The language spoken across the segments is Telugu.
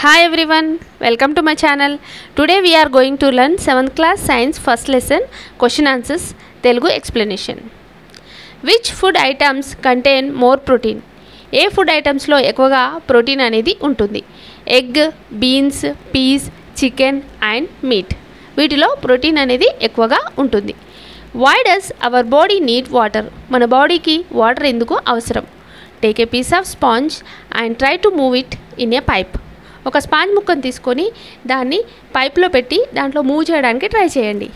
Hi everyone, welcome to my channel. Today we are going to learn 7th class science first lesson question answers Telugu explanation. Which food items contain more protein? ఏ ఫుడ్ ఐటమ్స్లో ఎక్కువగా ప్రోటీన్ అనేది ఉంటుంది? Egg, beans, peas, chicken and meat. వీటిలో ప్రోటీన్ అనేది ఎక్కువగా ఉంటుంది. Why does our body need water? మన బాడీకి వాటర్ ఎందుకు అవసరం? Take a piece of sponge and try to move it in a pipe. ఒక స్పాంజ్ ముక్కను తీసుకొని దాన్ని పైప్లో పెట్టి దాంట్లో మూవ్ చేయడానికి ట్రై చేయండి.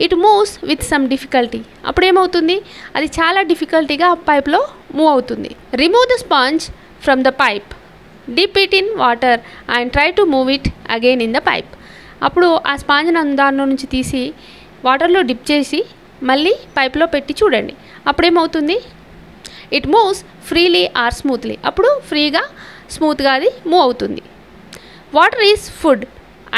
It moves with some difficulty. అప్పుడు ఏమవుతుంది? అది చాలా డిఫికల్టీగా పైప్లో మూవ్ అవుతుంది. Remove the sponge from the pipe, dip it in water and try to move it again in the pipe. అప్పుడు ఆ స్పాంజ్ దానిలో నుంచి తీసి వాటర్లో డిప్ చేసి మళ్ళీ పైప్లో పెట్టి చూడండి. అప్పుడేమవుతుంది? It moves freely or smoothly. అప్పుడు ఫ్రీగా స్మూత్గా అది మూవ్ అవుతుంది. Water is food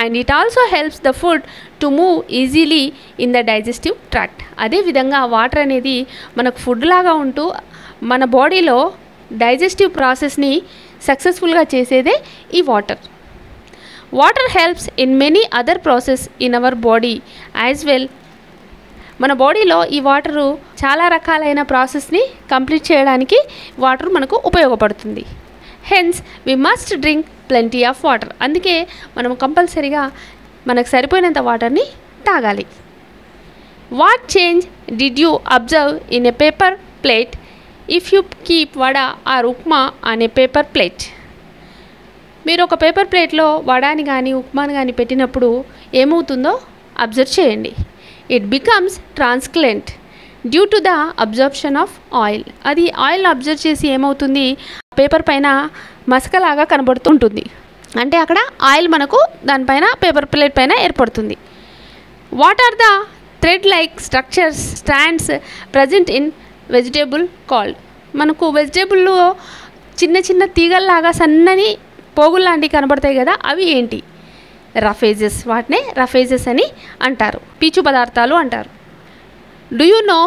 and it also helps the food to move easily in the digestive tract. అదేవిధంగా వాటర్ అనేది మనకు ఫుడ్ లాగా ఉంటూ మన బాడీలో డైజెస్టివ్ ప్రాసెస్ని సక్సెస్ఫుల్గా చేసేదే ఈ water. Water helps in many other process in our body as well. మన బాడీలో ఈ వాటరు చాలా రకాలైన ప్రాసెస్ని కంప్లీట్ చేయడానికి వాటర్ మనకు ఉపయోగపడుతుంది. Hence we must drink plenty of water. అందుకే మనం కంపల్సరీగా మనకు సరిపోయినంత వాటర్ని తాగాలి. What change did you observe in a paper plate if you keep vada or upma on a paper plate? మీరు ఒక పేపర్ ప్లేట్లో వడాని కానీ ఉప్మాని కానీ పెట్టినప్పుడు ఏమవుతుందో అబ్జర్వ్ చేయండి. It becomes translucent due to the absorption of oil. అది ఆయిల్ అబ్జర్వ్ చేసి ఏమవుతుంది? పేపర్ పైన మసకలాగా కనబడుతుంటుంది. అంటే అక్కడ ఆయిల్ మనకు దానిపైన పేపర్ ప్లేట్ పైన ఏర్పడుతుంది. What are the thread like structures stands present in vegetable called? మనకు వెజిటేబుల్లో చిన్న చిన్న తీగల్లాగా సన్నని పోగుల్లాంటివి కనబడతాయి కదా, అవి ఏంటి? రఫేజెస్. వాటినే రఫేజెస్ అని అంటారు, పీచు పదార్థాలు అంటారు. Do you know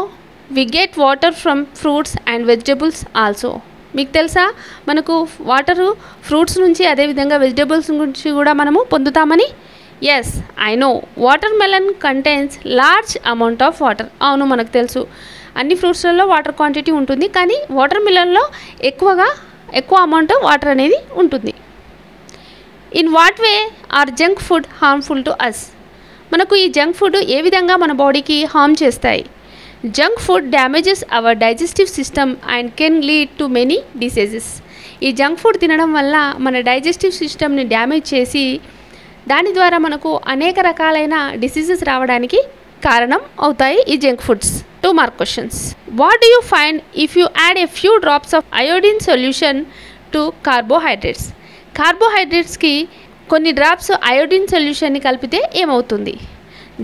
we get water from fruits and vegetables also? మీకు తెలుసా మనకు వాటరు ఫ్రూట్స్ నుంచి అదేవిధంగా వెజిటేబుల్స్ నుంచి కూడా మనము పొందుతామని? Yes, I know. Watermelon contains large amount of water. అవును, మనకు తెలుసు అన్ని ఫ్రూట్స్లలో వాటర్ క్వాంటిటీ ఉంటుంది, కానీ వాటర్ మెలన్లో ఎక్కువ అమౌంట్ వాటర్ అనేది ఉంటుంది. In what way are junk food harmful to us? మనకు ఈ జంక్ ఫుడ్ ఏ విధంగా మన బాడీకి హార్మ్ చేస్తాయి? Junk food damages our digestive system and can lead to many diseases. ఈ జంక్ ఫుడ్ తినడం వల్ల మన డైజెస్టివ్ సిస్టమ్ని డ్యామేజ్ చేసి దాని ద్వారా మనకు అనేక రకాలైన డిసీజెస్ రావడానికి కారణం అవుతాయి ఈ junk foods. 2 mark questions. What do you find if you add a few drops of iodine solution to carbohydrates? కార్బోహైడ్రేట్స్కి కొన్ని డ్రాప్స్ అయోడిన్ సొల్యూషన్ని కలిపితే ఏమవుతుంది?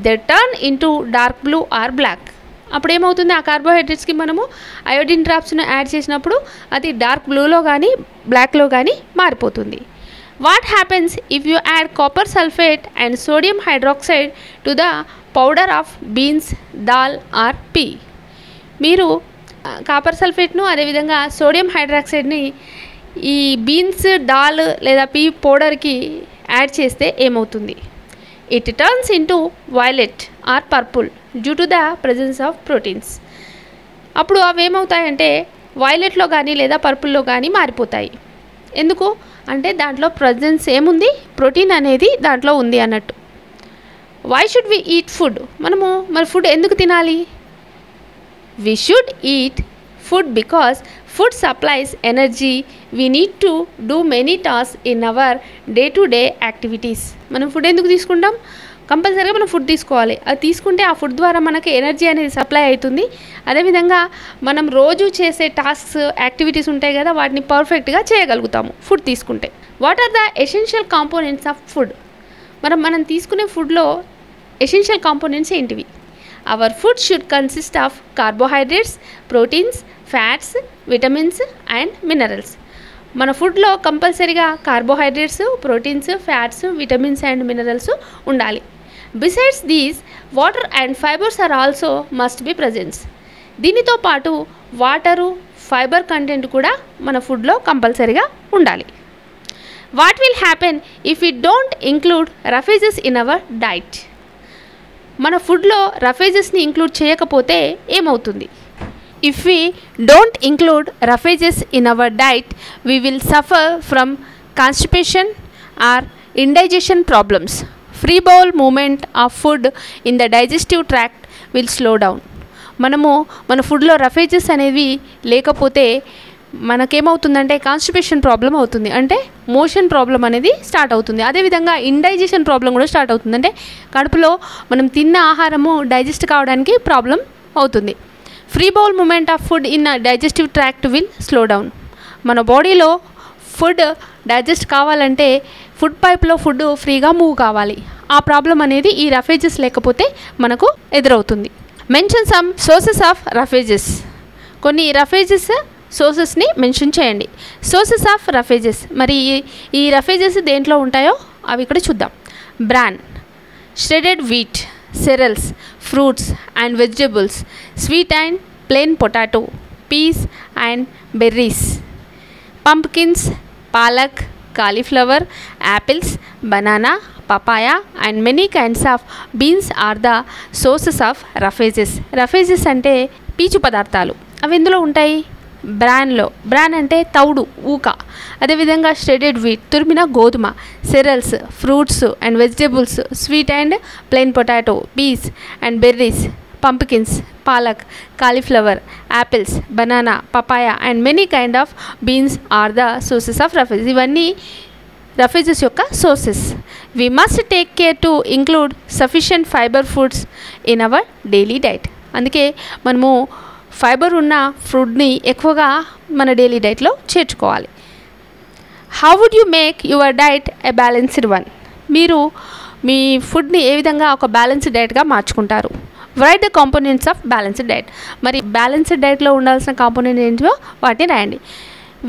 They turn into dark blue or black. అప్పుడు ఏమవుతుంది? ఆ కార్బోహైడ్రేట్స్కి మనము అయోడిన్ డ్రాప్స్ను యాడ్ చేసినప్పుడు అది డార్క్ బ్లూలో కానీ బ్లాక్లో కానీ మారిపోతుంది. What happens if you add copper sulphate and sodium hydroxide to the powder of beans, dal or pea? మీరు కాపర్ సల్ఫేట్ను అదేవిధంగా సోడియం హైడ్రాక్సైడ్ని ఈ బీన్స్, దాల్ లేదా పీ పౌడర్కి యాడ్ చేస్తే ఏమవుతుంది? It turns into violet are purple due to the presence of proteins. అప్పుడు అవి ఏమవుతాయంటే వైలెట్లో కానీ లేదా పర్పుల్లో కానీ మారిపోతాయి. ఎందుకు అంటే దాంట్లో ప్రెజెన్స్ ఏముంది? ప్రోటీన్ అనేది దాంట్లో ఉంది అన్నట్టు. Why should we eat food? మనము మరి ఫుడ్ ఎందుకు తినాలి? We should eat food because food supplies energy we need to do many task in our day to day activities. మనం ఫుడ్ ఎందుకు తీసుకుంటాం? కంపల్సరీగా మనం ఫుడ్ తీసుకోవాలి. అది తీసుకుంటే ఆ ఫుడ్ ద్వారా మనకి ఎనర్జీ అనేది సప్లై అవుతుంది. అదేవిధంగా మనం రోజు చేసే టాస్క్స్, యాక్టివిటీస్ ఉంటాయి కదా, వాటిని పర్ఫెక్ట్గా చేయగలుగుతాము ఫుడ్ తీసుకుంటే. What are the essential components of food? మనం తీసుకునే ఫుడ్లో ఎసెన్షియల్ కాంపోనెంట్స్ ఏంటివి? Our food should consist of carbohydrates, proteins, fats, vitamins and minerals. మన ఫుడ్లో కంపల్సరీగా carbohydrates, proteins, fats, vitamins and minerals ఉండాలి. Besides these water and fibres are also must be presence. దీనితో పాటు వాటరు, ఫైబర్ కంటెంట్ కూడా మన ఫుడ్లో కంపల్సరీగా ఉండాలి. What will happen if you don't include roughages in our diet? మన ఫుడ్లో రఫేజెస్ని ఇంక్లూడ్ చేయకపోతే ఏమవుతుంది? If we don't include roughages in our diet we will suffer from constipation or indigestion problems. Free bowel movement of food in the digestive tract will slow down. మనము మన ఫుడ్లో రఫేజెస్ అనేవి లేకపోతే మనకేమవుతుందంటే కాన్స్టిపేషన్ ప్రాబ్లం అవుతుంది, అంటే మోషన్ ప్రాబ్లం అనేది స్టార్ట్ అవుతుంది. అదేవిధంగా ఇండైజెషన్ ప్రాబ్లం కూడా స్టార్ట్ అవుతుంది, అంటే కడుపులో మనం తిన్న ఆహారము డైజెస్ట్ కావడానికి ప్రాబ్లం అవుతుంది. Free bowel movement of food in digestive tract will slow down. మన బాడీలో ఫుడ్ డైజెస్ట్ కావాలంటే ఫుడ్ పైప్లో ఫుడ్ ఫ్రీగా మూవ్ కావాలి. ఆ ప్రాబ్లం అనేది ఈ రఫేజెస్ లేకపోతే మనకు ఎదురవుతుంది. Mention some sources of roughages. కొన్ని రఫేజెస్ సోర్సెస్ని మెన్షన్ చేయండి. సోర్సెస్ ఆఫ్ రఫేజెస్, మరి ఈ రఫేజెస్ దేంట్లో ఉంటాయో అవి ఇక్కడ చూద్దాం. Bran, shredded wheat, cereals, fruits and vegetables, sweet and plain potato, peas and berries, pumpkins, palak, cauliflower, apples, banana, papaya and many kinds of beans are the sources of raffages. Raffages అంటే పీచు పదార్థాలు. అవి ఎందులో ఉంటాయి? బ్రాన్లో. బ్రాన్ అంటే తౌడు, ఊక. అదేవిధంగా షెడెడ్ వీట్, తురిమిన గోధుమ, cereals, fruits and vegetables, sweet and plain potato, peas and berries, pumpkins, palak, cauliflower, apples, banana, papaya and many kind of beans are the sources of roughage. ఇవన్నీ రఫేజెస్ యొక్క sources. We must take care to include sufficient fibre foods in our daily diet. అందుకే మనము ఫైబర్ ఉన్న ఫుడ్ని ఎక్కువగా మన డైలీ డైట్లో చేర్చుకోవాలి. How would you make your diet a balanced one? మీరు మీ ఫుడ్ని ఏ విధంగా ఒక బ్యాలెన్స్డ్ డైట్గా మార్చుకుంటారు? Write the components of balanced diet. మరి బ్యాలెన్స్డ్ డైట్లో ఉండాల్సిన కాంపోనెంట్ ఏంటో వాటిని రాయండి.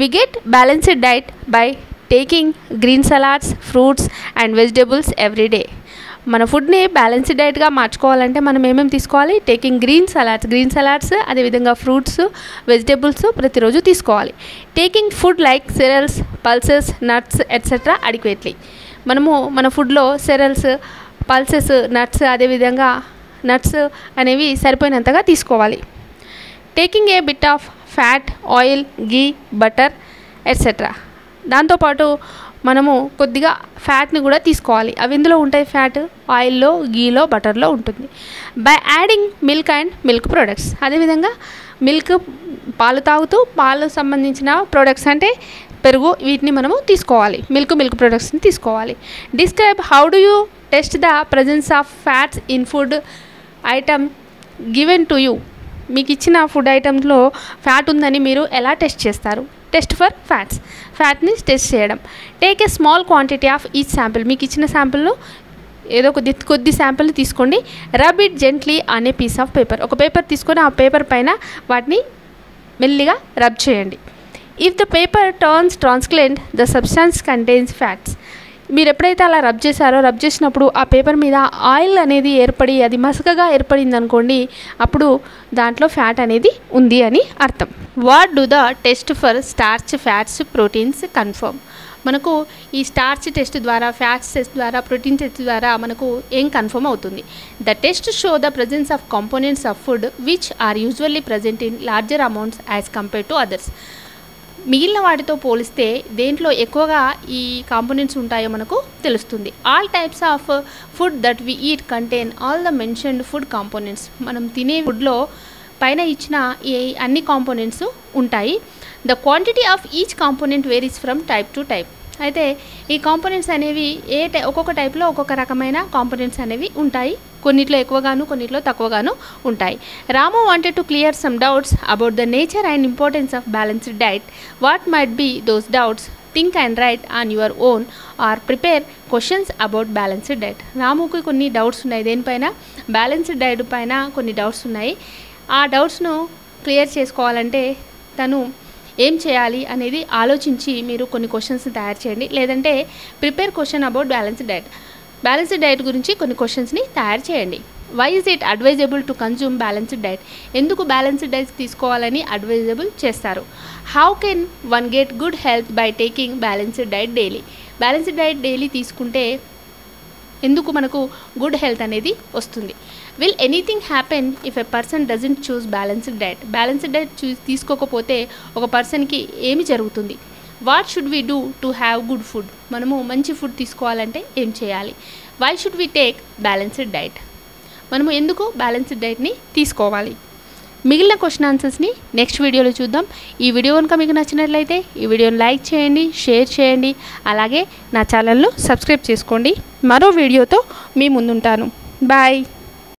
We get balanced diet by taking green salads, fruits and vegetables every day. మన ఫుడ్ని బ్యాలెన్స్డ్ డైట్గా మార్చుకోవాలంటే మనం ఏమేమి తీసుకోవాలి? టేకింగ్ గ్రీన్ సలాడ్స్, అదేవిధంగా ఫ్రూట్స్, వెజిటేబుల్స్ ప్రతిరోజు తీసుకోవాలి. Taking food like cereals, pulses, nuts etcetera adequately. మనము మన ఫుడ్లో సెరల్స్, పల్సెస్, నట్స్, అదేవిధంగా నట్స్ అనేవి సరిపోయినంతగా తీసుకోవాలి. Taking A bit of fat, oil, ghee, butter etcetera. దాంతోపాటు మనము కొద్దిగా ఫ్యాట్ని కూడా తీసుకోవాలి. అవి ఎందులో ఉంటాయి? ఫ్యాట్ ఆయిల్లో, గీలో, బటర్లో ఉంటుంది. By adding milk and milk products. అదేవిధంగా మిల్క్, పాలు తాగుతూ పాలు సంబంధించిన ప్రొడక్ట్స్ అంటే పెరుగు, వీటిని మనము తీసుకోవాలి. మిల్క్ ప్రొడక్ట్స్ని తీసుకోవాలి. Describe how do you test the presence of fats in food item given to you. మీకు ఇచ్చిన ఫుడ్ ఐటమ్స్లో ఫ్యాట్ ఉందని మీరు ఎలా టెస్ట్ చేస్తారు? టెస్ట్ ఫర్ ఫ్యాట్ని టెస్ట్ చేయడం. Take a small quantity of each sample. మీకు ఇచ్చిన శాంపిల్ను ఏదో కొద్ది శాంపిల్ని తీసుకోండి. Rub it gently on a piece of paper. ఒక పేపర్ తీసుకొని ఆ పేపర్ పైన వాటిని మెల్లిగా రబ్ చేయండి. If the paper turns transparent the substance contains fats. మీరు ఎప్పుడైతే అలా రబ్ చేసినప్పుడు ఆ పేపర్ మీద ఆయిల్ అనేది ఏర్పడి అది మసకగా ఏర్పడింది అనుకోండి, అప్పుడు దాంట్లో ఫ్యాట్ అనేది ఉంది అని అర్థం. What do the test for starch, fats, proteins confirm. మనకు ఈ స్టార్చ్ టెస్ట్ ద్వారా, ఫ్యాట్స్ టెస్ట్ ద్వారా, ప్రోటీన్ టెస్ట్ ద్వారా మనకు ఏం కన్ఫర్మ్ అవుతుంది? The test show the presence of components of food which are usually present in larger amounts as compare to others. మిగిలిన వాటితో పోలిస్తే దేంట్లో ఎక్కువగా ఈ కాంపోనెంట్స్ ఉంటాయో మనకు తెలుస్తుంది. All types of food that we eat contain all the mentioned food components. మనం తినే ఫుడ్లో పైన ఇచ్చిన ఈ అన్ని కాంపోనెంట్స్ ఉంటాయి. The quantity of each component varies from type to type. అయితే ఈ కాంపోనెంట్స్ అనేవి ఒక్కొక్క టైప్లో ఒక్కొక్క రకమైన కాంపోనెంట్స్ అనేవి ఉంటాయి. కొన్నిట్లో ఎక్కువగాను, కొన్నిట్లో తక్కువగాను ఉంటాయి. Ramu wanted to clear some doubts about the nature and importance of balanced diet. What might be those doubts? Think and write on your own or prepare questions about balanced diet. రాముకి కొన్ని డౌట్స్ ఉన్నాయి, దేనిపైన? బ్యాలెన్స్డ్ డైట్ పైన కొన్ని డౌట్స్ ఉన్నాయి. ఆ డౌట్స్ను క్లియర్ చేసుకోవాలంటే తను ఏం చేయాలి అనేది ఆలోచించి మీరు కొన్ని క్వశ్చన్స్ని తయారు చేయండి. లేదంటే prepare question about balanced diet గురించి కొన్ని క్వశ్చన్స్ని తయారు చేయండి. Why is it advisable to consume balanced diet? ఎందుకు బ్యాలెన్స్డ్ డైట్ తీసుకోవాలని అడ్వైజబుల్ చేస్తారు? How can one get good health by taking balanced diet daily? Balanced diet daily తీసుకుంటే ఎందుకు మనకు గుడ్ హెల్త్ అనేది వస్తుంది? Will anything happen if a person doesn't choose balanced diet? Balanced diet తీసుకోకపోతే ఒక పర్సన్కి ఏమి జరుగుతుంది? What should we do to have good food? మనము మంచి ఫుడ్ తీసుకోవాలంటే ఏం చేయాలి? Why should we take balanced diet? మనము ఎందుకు బ్యాలెన్స్డ్ డైట్ని తీసుకోవాలి? మిగిలిన క్వశ్చన్ ఆన్సర్స్ని నెక్స్ట్ వీడియోలో చూద్దాం. ఈ వీడియో కనుక మీకు నచ్చినట్లయితే ఈ వీడియోని లైక్ చేయండి, షేర్ చేయండి, అలాగే నా ఛానల్ను సబ్స్క్రైబ్ చేసుకోండి. మరో వీడియోతో మీ ముందుంటాను. బాయ్.